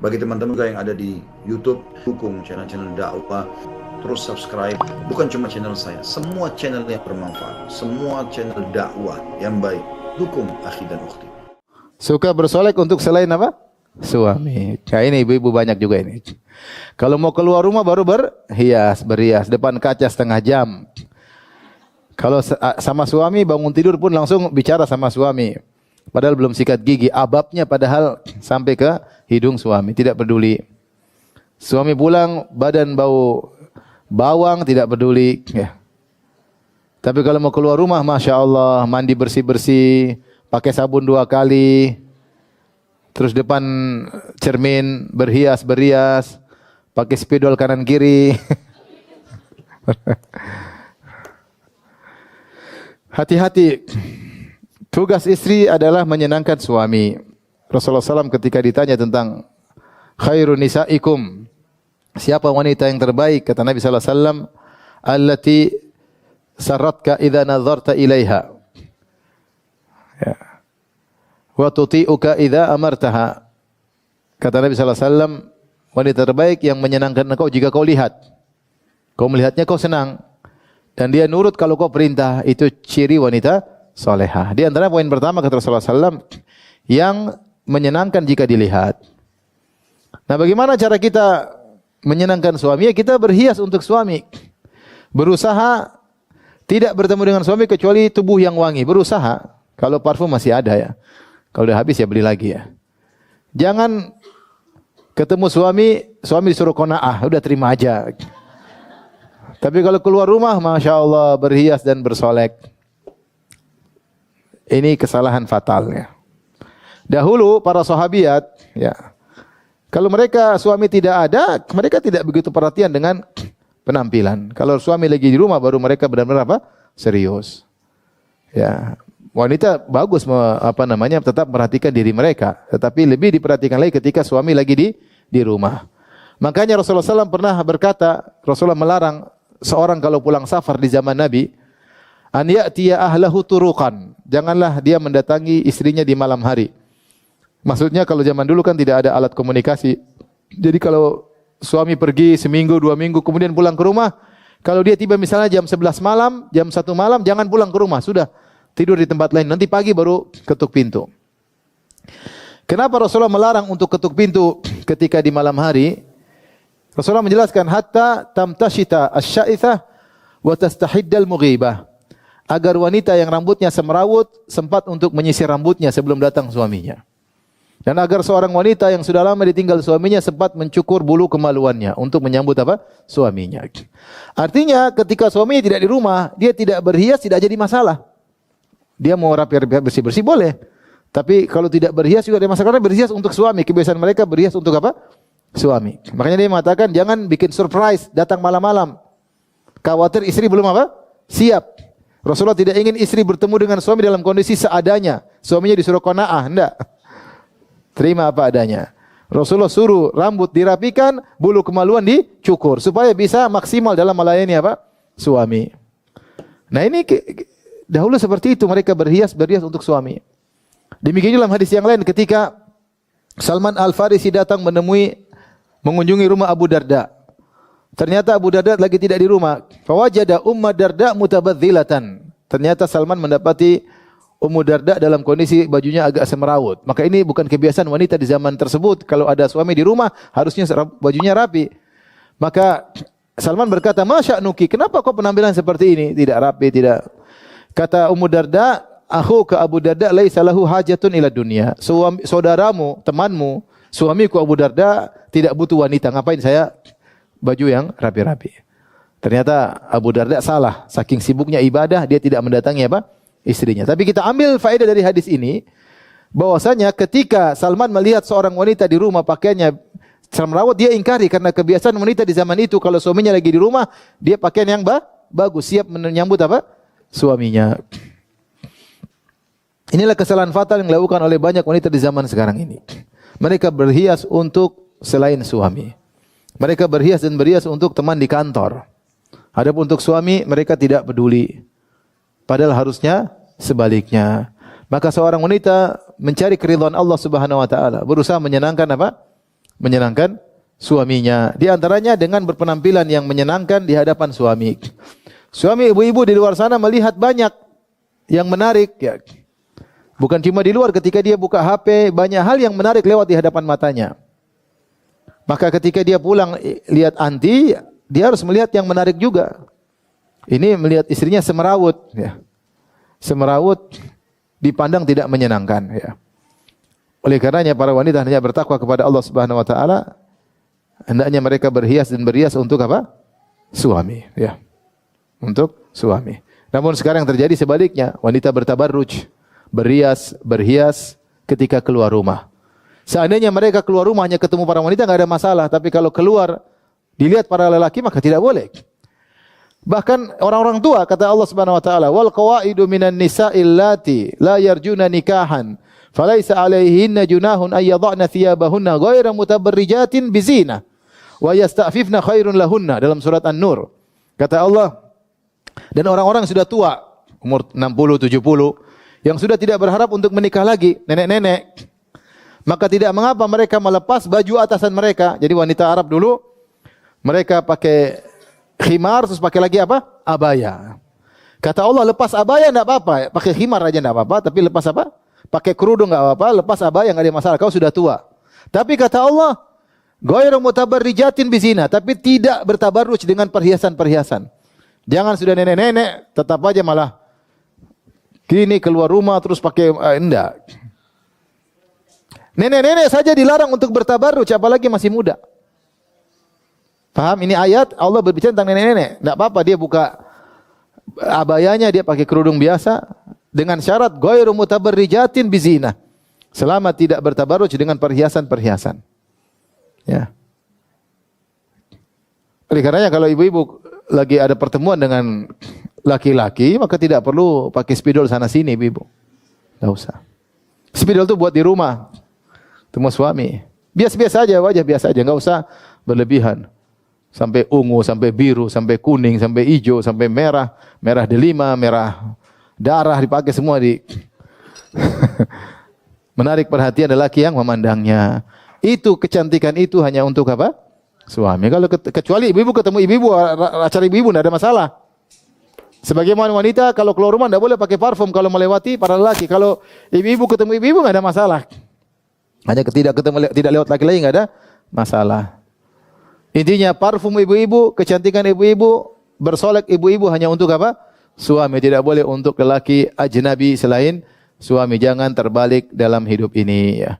Bagi teman-teman juga yang ada di YouTube, dukung channel-channel dakwah, terus subscribe. Bukan cuma channel saya, semua channel yang bermanfaat, semua channel dakwah yang baik. Dukung akhi dan ukhti. Suka bersolek untuk selain apa? Suami. Nah, ini ibu-ibu banyak juga ini. Kalau mau keluar rumah baru berias depan kaca setengah jam. Kalau sama suami bangun tidur pun langsung bicara sama suami. Padahal belum sikat gigi, ababnya padahal sampai ke hidung suami, tidak peduli. Suami pulang badan bau bawang, tidak peduli. Ya. Tapi kalau mau keluar rumah, Masya Allah, mandi bersih-bersih, pakai sabun 2 kali, terus depan cermin berhias-berias, pakai spidol kanan kiri. Hati-hati. Tugas istri adalah menyenangkan suami. Rasulullah SAW ketika ditanya tentang khairun nisaikum, siapa wanita yang terbaik? Kata Nabi SAW, allati sarratka idza nadharta ilaiha. Ya. Wa tuti'uka idza amartaha. Kata Nabi SAW, wanita terbaik yang menyenangkan engkau jika kau lihat. Kau melihatnya kau senang. Dan dia nurut kalau kau perintah. Itu ciri wanita solehah. Di antara poin pertama kata Rasulullah SAW, yang menyenangkan jika dilihat. Nah, bagaimana cara kita menyenangkan suami? Ya, kita berhias untuk suami. Berusaha tidak bertemu dengan suami kecuali tubuh yang wangi. Berusaha. Kalau parfum masih ada ya. Kalau udah habis ya beli lagi ya. Jangan ketemu suami disuruh qanaah, udah terima aja. Tapi kalau keluar rumah, Masya Allah, berhias dan bersolek. Ini kesalahan fatal ya. Dahulu para sahabiat ya, kalau mereka suami tidak ada, mereka tidak begitu perhatian dengan penampilan. Kalau suami lagi di rumah baru mereka benar-benar apa? Serius. Ya, wanita bagus tetap memperhatikan diri mereka, tetapi lebih diperhatikan lagi ketika suami lagi di rumah. Makanya Rasulullah SAW pernah berkata, Rasulullah melarang seorang kalau pulang safar di zaman Nabi, an ya'tiya ahlahu turuqan. Janganlah dia mendatangi istrinya di malam hari. Maksudnya kalau zaman dulu kan tidak ada alat komunikasi. Jadi kalau suami pergi seminggu, 2 minggu kemudian pulang ke rumah, kalau dia tiba misalnya jam 11 malam, jam 1 malam, jangan pulang ke rumah, sudah tidur di tempat lain. Nanti pagi baru ketuk pintu. Kenapa Rasulullah melarang untuk ketuk pintu ketika di malam hari? Rasulullah menjelaskan hatta tamtashita asy-sya'ithah wa tastahiddal mughibah. Agar wanita yang rambutnya semrawut sempat untuk menyisir rambutnya sebelum datang suaminya. Dan agar seorang wanita yang sudah lama ditinggal suaminya sempat mencukur bulu kemaluannya untuk menyambut apa? Suaminya. Artinya ketika suaminya tidak di rumah, dia tidak berhias tidak jadi masalah. Dia mau rapi-rapi bersih-bersih boleh. Tapi kalau tidak berhias juga ada masalah, karena berhias untuk suami. Kebiasaan mereka berhias untuk apa? Suami. Makanya dia mengatakan jangan bikin surprise datang malam-malam. Khawatir istri belum apa? Siap. Rasulullah tidak ingin istri bertemu dengan suami dalam kondisi seadanya. Suaminya disuruh qanaah, enggak. Terima apa adanya. Rasulullah suruh rambut dirapikan, bulu kemaluan dicukur supaya bisa maksimal dalam melayani apa? Suami. Nah, ini dahulu seperti itu, mereka berhias untuk suami. Demikian dalam hadis yang lain ketika Salman Al-Farisi datang mengunjungi rumah Abu Darda. Ternyata Abu Darda lagi tidak di rumah. Fawajada Ummu Darda mutabadzilatan. Ternyata Salman mendapati Ummu Darda dalam kondisi bajunya agak semrawut. Maka ini bukan kebiasaan wanita di zaman tersebut. Kalau ada suami di rumah, harusnya bajunya rapi. Maka Salman berkata, "Masya Nuki, kenapa kau penampilan seperti ini? Tidak rapi, tidak." Kata Ummu Darda, "Akhu ke Abu Darda laisa lahu hajatun ila dunya." Saudaramu, temanmu, suamiku Abu Darda tidak butuh wanita. Ngapain saya baju yang rapi-rapi? Ternyata Abu Darda salah. Saking sibuknya ibadah, dia tidak mendatangi apa? Istrinya. Tapi kita ambil faedah dari hadis ini, bahwasanya ketika Salman melihat seorang wanita di rumah pakaiannya semrawut, dia ingkari karena kebiasaan wanita di zaman itu kalau suaminya lagi di rumah, dia pakaian yang bagus, siap menyambut apa? Suaminya. Inilah kesalahan fatal yang dilakukan oleh banyak wanita di zaman sekarang ini. Mereka berhias untuk selain suami. Mereka berhias dan berias untuk teman di kantor. Adapun untuk suami, mereka tidak peduli. Padahal harusnya sebaliknya. Maka seorang wanita mencari keridhaan Allah Subhanahu wa taala, berusaha menyenangkan apa? menyenangkan suaminya. Di antaranya dengan berpenampilan yang menyenangkan di hadapan suami. Suami ibu-ibu di luar sana melihat banyak yang menarik, ya. Bukan cuma di luar, ketika dia buka HP, banyak hal yang menarik lewat di hadapan matanya. Maka ketika dia pulang lihat anti, dia harus melihat yang menarik juga. Ini melihat istrinya semerawut, ya. Semerawut dipandang tidak menyenangkan, ya. Oleh karenanya para wanita hendaknya bertakwa kepada Allah Subhanahu wa taala. Hendaknya mereka berhias dan berhias untuk apa? Suami, ya. Untuk suami. Namun sekarang yang terjadi sebaliknya, wanita bertabarruj, berhias ketika keluar rumah. Seandainya mereka keluar rumah hanya ketemu para wanita enggak ada masalah, tapi kalau keluar dilihat para lelaki maka tidak boleh. Bahkan orang-orang tua kata Allah Subhanahu wa taala, "Wal qawaidu minan nisa'il lati la yarjuna nikahan, falaisa 'alaihinna junahun ay yadh'na thiyabahunna ghayra mutabarrijatin bizina wa yasta'fifna khairun lahunna." Dalam surat An-Nur. Kata Allah, dan orang-orang yang sudah tua, umur 60, 70, yang sudah tidak berharap untuk menikah lagi, nenek-nenek, maka tidak mengapa mereka melepas baju atasan mereka. Jadi wanita Arab dulu, mereka pakai khimar, terus pakai lagi apa? Abaya. Kata Allah, lepas abaya enggak apa-apa, pakai khimar aja enggak apa-apa, tapi lepas apa? Pakai kerudung enggak apa-apa, lepas abaya enggak ada masalah, kau sudah tua. Tapi kata Allah, ghairu mutabarrijatin bizina, tapi tidak bertabarruj dengan perhiasan-perhiasan. Jangan sudah nenek-nenek, tetap aja malah kini keluar rumah terus pakai enggak. Nenek-nenek saja dilarang untuk bertabarruj, apalagi masih muda. Paham? Ini ayat Allah berbicara tentang nenek-nenek. Enggak apa-apa dia buka abayanya, dia pakai kerudung biasa dengan syarat ghairu mutabarrijatin bizina. Selama tidak bertabarruj dengan perhiasan-perhiasan. Ya. Oleh karenanya kalau ibu-ibu lagi ada pertemuan dengan laki-laki, maka tidak perlu pakai spidol sana sini, ibu. Enggak usah. Spidol itu buat di rumah. Temu suami. Biasa-biasa aja, wajah biasa aja, enggak usah berlebihan. Sampai ungu, sampai biru, sampai kuning, sampai hijau, sampai merah, merah delima, merah darah dipakai semua di menarik perhatian lelaki yang memandangnya. Itu kecantikan itu hanya untuk apa? Suami. Kalau kecuali ibu-ibu ketemu ibu-ibu, acara ibu-ibu tidak ada masalah. Sebagaimana wanita kalau keluar rumah tidak boleh pakai parfum kalau melewati para lelaki. Kalau ibu-ibu ketemu ibu-ibu tidak ada masalah. Hanya tidak lewat laki-laki tidak ada masalah. Intinya parfum ibu-ibu, kecantikan ibu-ibu, bersolek ibu-ibu hanya untuk apa? Suami. Tidak boleh untuk lelaki ajnabi selain suami. Jangan terbalik dalam hidup ini, ya.